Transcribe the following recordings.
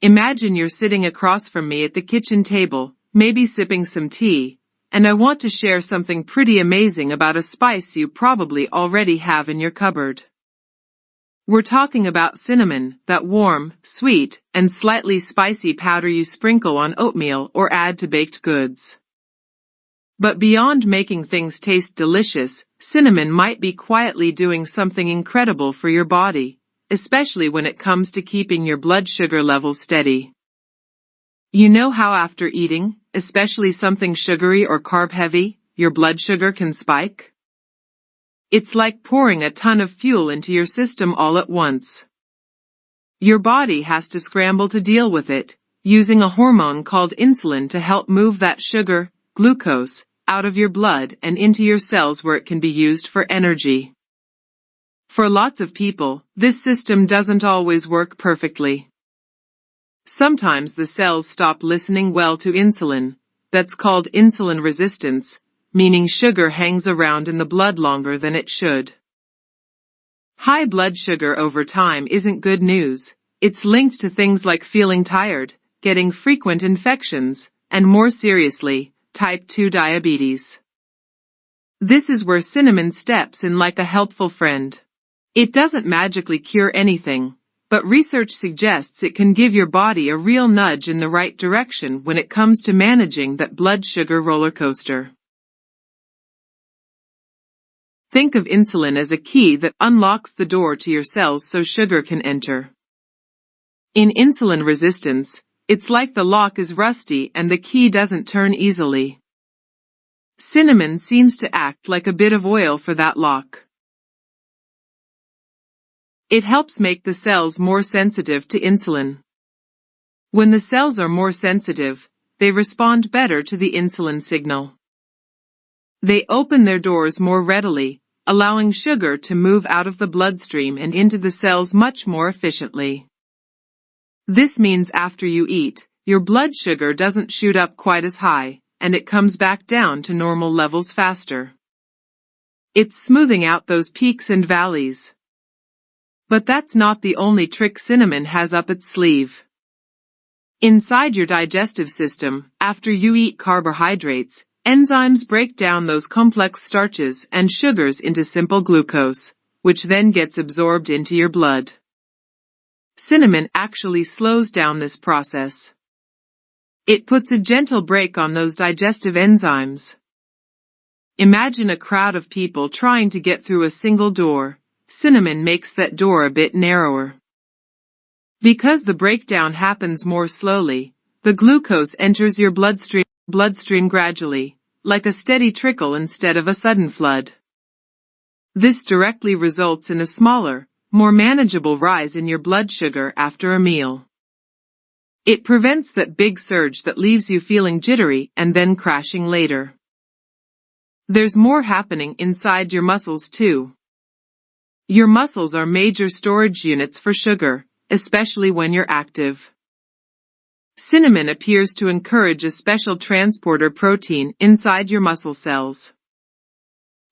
Imagine you're sitting across from me at the kitchen table, maybe sipping some tea, and I want to share something pretty amazing about a spice you probably already have in your cupboard. We're talking about cinnamon, that warm, sweet, and slightly spicy powder you sprinkle on oatmeal or add to baked goods. But beyond making things taste delicious, cinnamon might be quietly doing something incredible for your body, especially when it comes to keeping your blood sugar levels steady. You know how after eating, especially something sugary or carb-heavy, your blood sugar can spike? It's like pouring a ton of fuel into your system all at once. Your body has to scramble to deal with it, using a hormone called insulin to help move that sugar, glucose, out of your blood and into your cells where it can be used for energy. For lots of people, this system doesn't always work perfectly. Sometimes the cells stop listening well to insulin. That's called insulin resistance, meaning sugar hangs around in the blood longer than it should. High blood sugar over time isn't good news. It's linked to things like feeling tired, getting frequent infections, and more seriously, type 2 diabetes. This is where cinnamon steps in like a helpful friend. It doesn't magically cure anything, but research suggests it can give your body a real nudge in the right direction when it comes to managing that blood sugar roller coaster. Think of insulin as a key that unlocks the door to your cells so sugar can enter. In insulin resistance, it's like the lock is rusty and the key doesn't turn easily. Cinnamon seems to act like a bit of oil for that lock. It helps make the cells more sensitive to insulin. When the cells are more sensitive, they respond better to the insulin signal. They open their doors more readily, allowing sugar to move out of the bloodstream and into the cells much more efficiently. This means after you eat, your blood sugar doesn't shoot up quite as high, and it comes back down to normal levels faster. It's smoothing out those peaks and valleys. But that's not the only trick cinnamon has up its sleeve. Inside your digestive system, after you eat carbohydrates, enzymes break down those complex starches and sugars into simple glucose, which then gets absorbed into your blood. Cinnamon actually slows down this process. It puts a gentle brake on those digestive enzymes. Imagine a crowd of people trying to get through a single door. Cinnamon makes that door a bit narrower. Because the breakdown happens more slowly, the glucose enters your bloodstream gradually, like a steady trickle instead of a sudden flood. This directly results in a smaller, more manageable rise in your blood sugar after a meal. It prevents that big surge that leaves you feeling jittery and then crashing later. There's more happening inside your muscles too. Your muscles are major storage units for sugar, especially when you're active. Cinnamon appears to encourage a special transporter protein inside your muscle cells.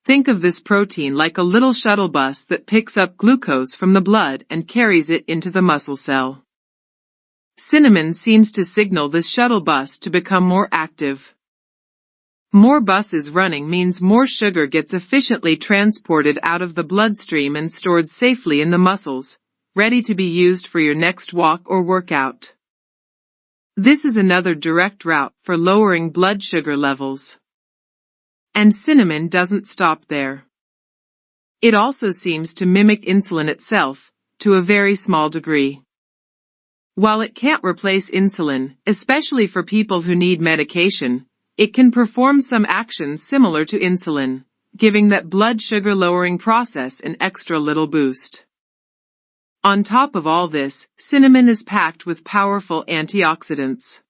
Think of this protein like a little shuttle bus that picks up glucose from the blood and carries it into the muscle cell. Cinnamon seems to signal this shuttle bus to become more active. More buses running means more sugar gets efficiently transported out of the bloodstream and stored safely in the muscles, ready to be used for your next walk or workout. This is another direct route for lowering blood sugar levels. And cinnamon doesn't stop there. It also seems to mimic insulin itself, to a very small degree. While it can't replace insulin, especially for people who need medication, it can perform some actions similar to insulin, giving that blood sugar lowering process an extra little boost. On top of all this, cinnamon is packed with powerful antioxidants.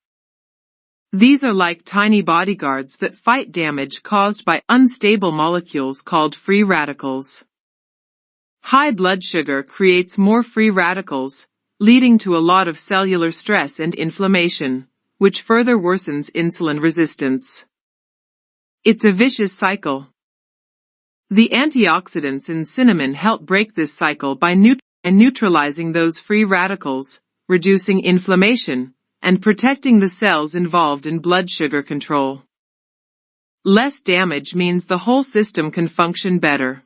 These are like tiny bodyguards that fight damage caused by unstable molecules called free radicals. High blood sugar creates more free radicals, leading to a lot of cellular stress and inflammation, which further worsens insulin resistance. It's a vicious cycle. The antioxidants in cinnamon help break this cycle by neutralizing those free radicals, reducing inflammation, and protecting the cells involved in blood sugar control. Less damage means the whole system can function better.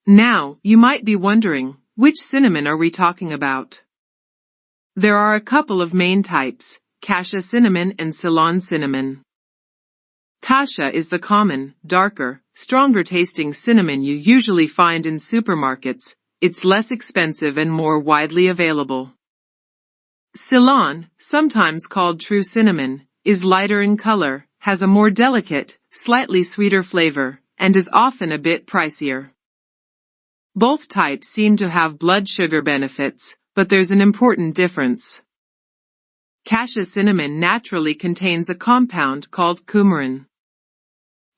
Now, you might be wondering, which cinnamon are we talking about? There are a couple of main types, Cassia cinnamon and Ceylon cinnamon. Cassia is the common, darker, stronger tasting cinnamon you usually find in supermarkets. It's less expensive and more widely available. Ceylon, sometimes called true cinnamon, is lighter in color, has a more delicate, slightly sweeter flavor, and is often a bit pricier. Both types seem to have blood sugar benefits, but there's an important difference. Cassia cinnamon naturally contains a compound called coumarin.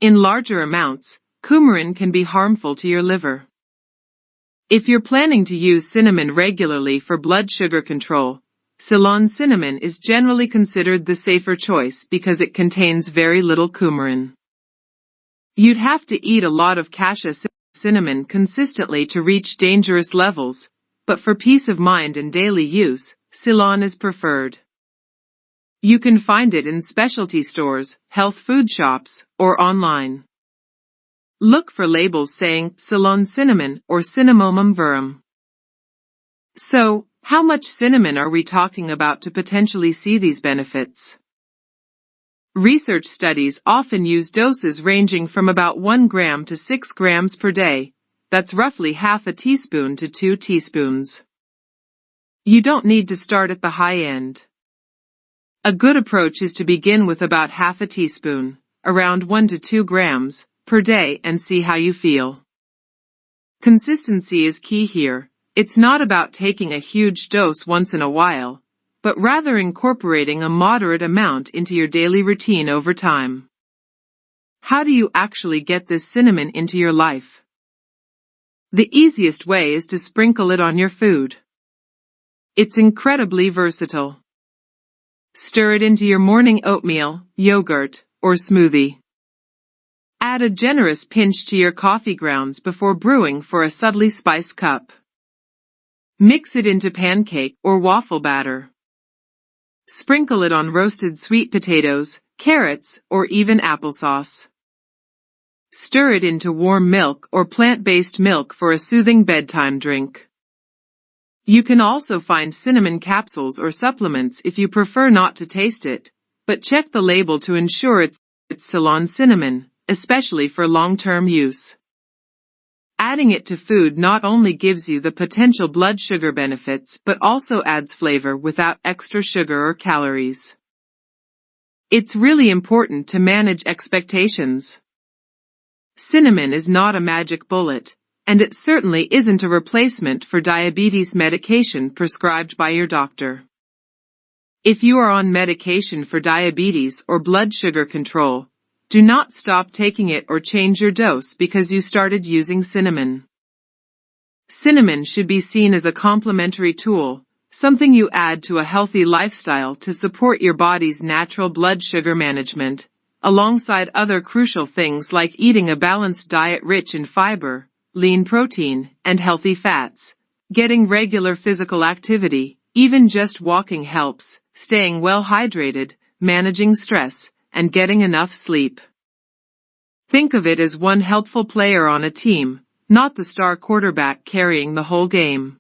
In larger amounts, coumarin can be harmful to your liver. If you're planning to use cinnamon regularly for blood sugar control, Ceylon cinnamon is generally considered the safer choice because it contains very little coumarin. You'd have to eat a lot of Cassia cinnamon consistently to reach dangerous levels, but for peace of mind and daily use, Ceylon is preferred. You can find it in specialty stores, health food shops, or online. Look for labels saying Ceylon cinnamon or Cinnamomum verum. So, how much cinnamon are we talking about to potentially see these benefits? Research studies often use doses ranging from about 1 gram to 6 grams per day. That's roughly half a teaspoon to 2 teaspoons. You don't need to start at the high end. A good approach is to begin with about half a teaspoon, around 1 to 2 grams, per day and see how you feel. Consistency is key here. It's not about taking a huge dose once in a while, but rather incorporating a moderate amount into your daily routine over time. How do you actually get this cinnamon into your life? The easiest way is to sprinkle it on your food. It's incredibly versatile. Stir it into your morning oatmeal, yogurt, or smoothie. Add a generous pinch to your coffee grounds before brewing for a subtly spiced cup. Mix it into pancake or waffle batter. Sprinkle it on roasted sweet potatoes, carrots, or even applesauce. Stir it into warm milk or plant-based milk for a soothing bedtime drink. You can also find cinnamon capsules or supplements if you prefer not to taste it, but check the label to ensure it's Ceylon cinnamon, especially for long-term use. Adding it to food not only gives you the potential blood sugar benefits but also adds flavor without extra sugar or calories. It's really important to manage expectations. Cinnamon is not a magic bullet, and it certainly isn't a replacement for diabetes medication prescribed by your doctor. If you are on medication for diabetes or blood sugar control, do not stop taking it or change your dose because you started using cinnamon. Cinnamon should be seen as a complementary tool, something you add to a healthy lifestyle to support your body's natural blood sugar management, alongside other crucial things like eating a balanced diet rich in fiber, lean protein, and healthy fats. Getting regular physical activity, even just walking helps, staying well hydrated, managing stress, and getting enough sleep. Think of it as one helpful player on a team, not the star quarterback carrying the whole game.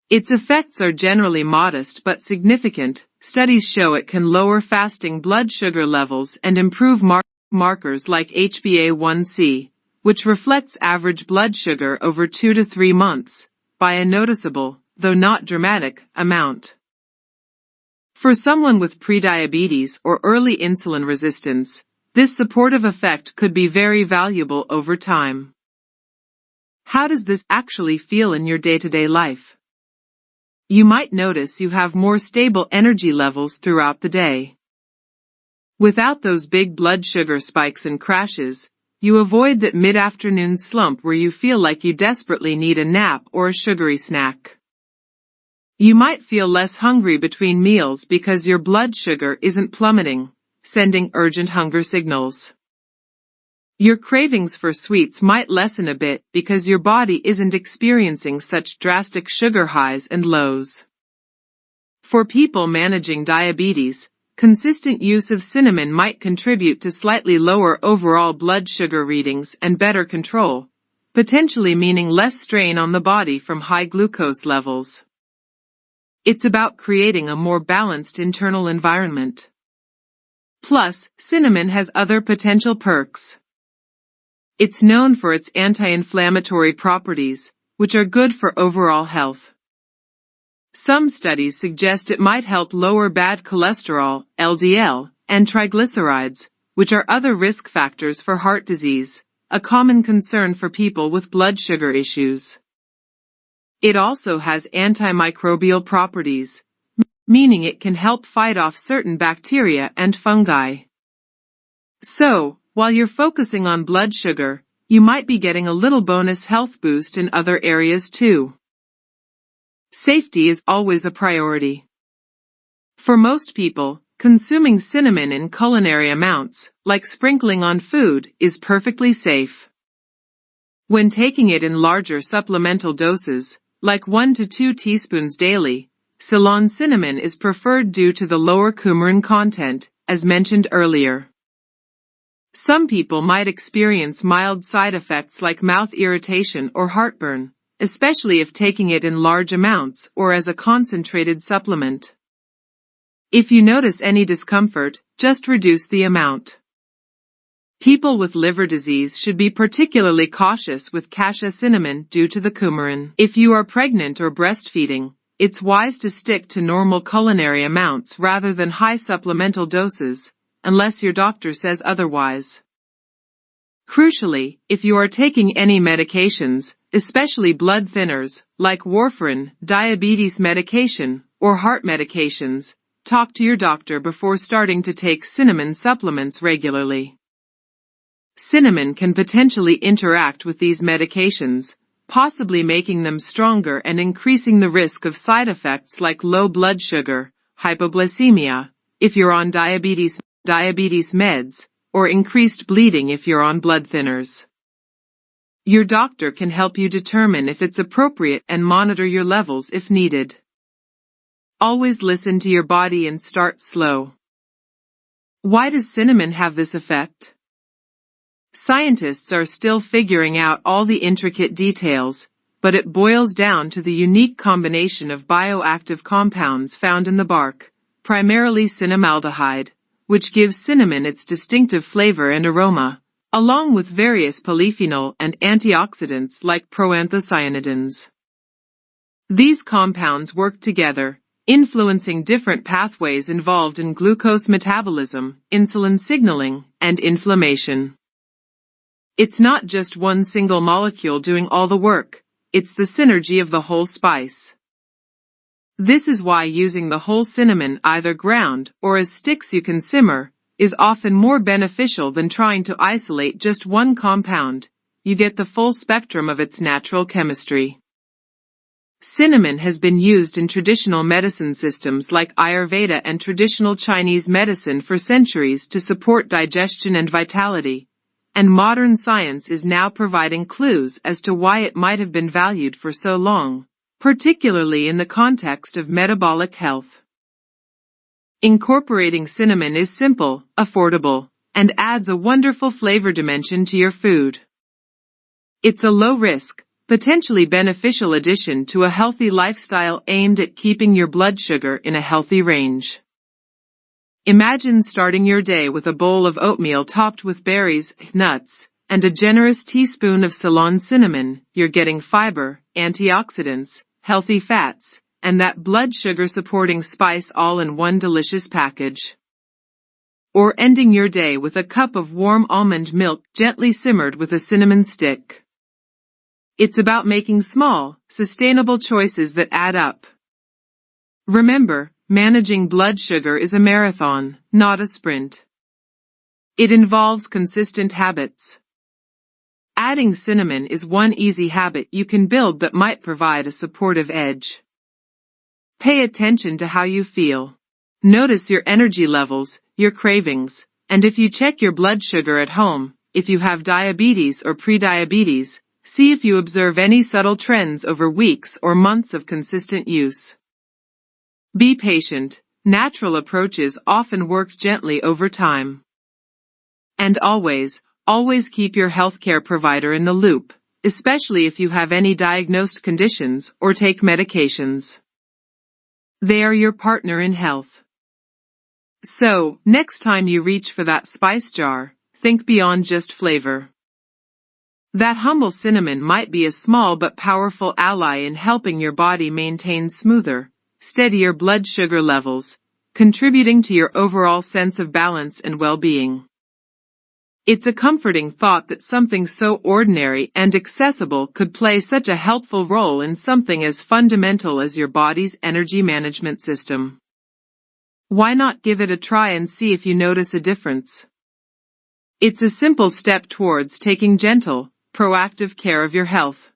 Its effects are generally modest but significant. Studies show it can lower fasting blood sugar levels and improve markers like HbA1c, which reflects average blood sugar over 2 to 3 months, by a noticeable, though not dramatic, amount. For someone with prediabetes or early insulin resistance, this supportive effect could be very valuable over time. How does this actually feel in your day-to-day life? You might notice you have more stable energy levels throughout the day. Without those big blood sugar spikes and crashes, you avoid that mid-afternoon slump where you feel like you desperately need a nap or a sugary snack. You might feel less hungry between meals because your blood sugar isn't plummeting, sending urgent hunger signals. Your cravings for sweets might lessen a bit because your body isn't experiencing such drastic sugar highs and lows. For people managing diabetes, consistent use of cinnamon might contribute to slightly lower overall blood sugar readings and better control, potentially meaning less strain on the body from high glucose levels. It's about creating a more balanced internal environment. Plus, cinnamon has other potential perks. It's known for its anti-inflammatory properties, which are good for overall health. Some studies suggest it might help lower bad cholesterol, LDL, and triglycerides, which are other risk factors for heart disease, a common concern for people with blood sugar issues. It also has antimicrobial properties, meaning it can help fight off certain bacteria and fungi. So, while you're focusing on blood sugar, you might be getting a little bonus health boost in other areas too. Safety is always a priority. For most people, consuming cinnamon in culinary amounts, like sprinkling on food, is perfectly safe. When taking it in larger supplemental doses, like 1 to 2 teaspoons daily, Ceylon cinnamon is preferred due to the lower coumarin content, as mentioned earlier. Some people might experience mild side effects like mouth irritation or heartburn, especially if taking it in large amounts or as a concentrated supplement. If you notice any discomfort, just reduce the amount. People with liver disease should be particularly cautious with cassia cinnamon due to the coumarin. If you are pregnant or breastfeeding, it's wise to stick to normal culinary amounts rather than high supplemental doses, unless your doctor says otherwise. Crucially, if you are taking any medications, especially blood thinners, like warfarin, diabetes medication, or heart medications, talk to your doctor before starting to take cinnamon supplements regularly. Cinnamon can potentially interact with these medications, possibly making them stronger and increasing the risk of side effects like low blood sugar, hypoglycemia, if you're on diabetes meds, or increased bleeding if you're on blood thinners. Your doctor can help you determine if it's appropriate and monitor your levels if needed. Always listen to your body and start slow. Why does cinnamon have this effect? Scientists are still figuring out all the intricate details, but it boils down to the unique combination of bioactive compounds found in the bark, primarily cinnamaldehyde, which gives cinnamon its distinctive flavor and aroma, along with various polyphenol and antioxidants like proanthocyanidins. These compounds work together, influencing different pathways involved in glucose metabolism, insulin signaling, and inflammation. It's not just one single molecule doing all the work, it's the synergy of the whole spice. This is why using the whole cinnamon either ground or as sticks you can simmer is often more beneficial than trying to isolate just one compound. You get the full spectrum of its natural chemistry. Cinnamon has been used in traditional medicine systems like Ayurveda and traditional Chinese medicine for centuries to support digestion and vitality, and modern science is now providing clues as to why it might have been valued for so long, particularly in the context of metabolic health. Incorporating cinnamon is simple, affordable, and adds a wonderful flavor dimension to your food. It's a low-risk, potentially beneficial addition to a healthy lifestyle aimed at keeping your blood sugar in a healthy range. Imagine starting your day with a bowl of oatmeal topped with berries, nuts, and a generous teaspoon of Ceylon cinnamon. You're getting fiber, antioxidants, healthy fats, and that blood sugar-supporting spice all in one delicious package. Or ending your day with a cup of warm almond milk gently simmered with a cinnamon stick. It's about making small, sustainable choices that add up. Remember, managing blood sugar is a marathon, not a sprint. It involves consistent habits. Adding cinnamon is one easy habit you can build that might provide a supportive edge. Pay attention to how you feel. Notice your energy levels, your cravings, and if you check your blood sugar at home, if you have diabetes or prediabetes, see if you observe any subtle trends over weeks or months of consistent use. Be patient. Natural approaches often work gently over time. And always keep your healthcare provider in the loop, especially if you have any diagnosed conditions or take medications. They are your partner in health. So, next time you reach for that spice jar, think beyond just flavor. That humble cinnamon might be a small but powerful ally in helping your body maintain smoother, steadier blood sugar levels, contributing to your overall sense of balance and well-being. It's a comforting thought that something so ordinary and accessible could play such a helpful role in something as fundamental as your body's energy management system. Why not give it a try and see if you notice a difference? It's a simple step towards taking gentle, proactive care of your health.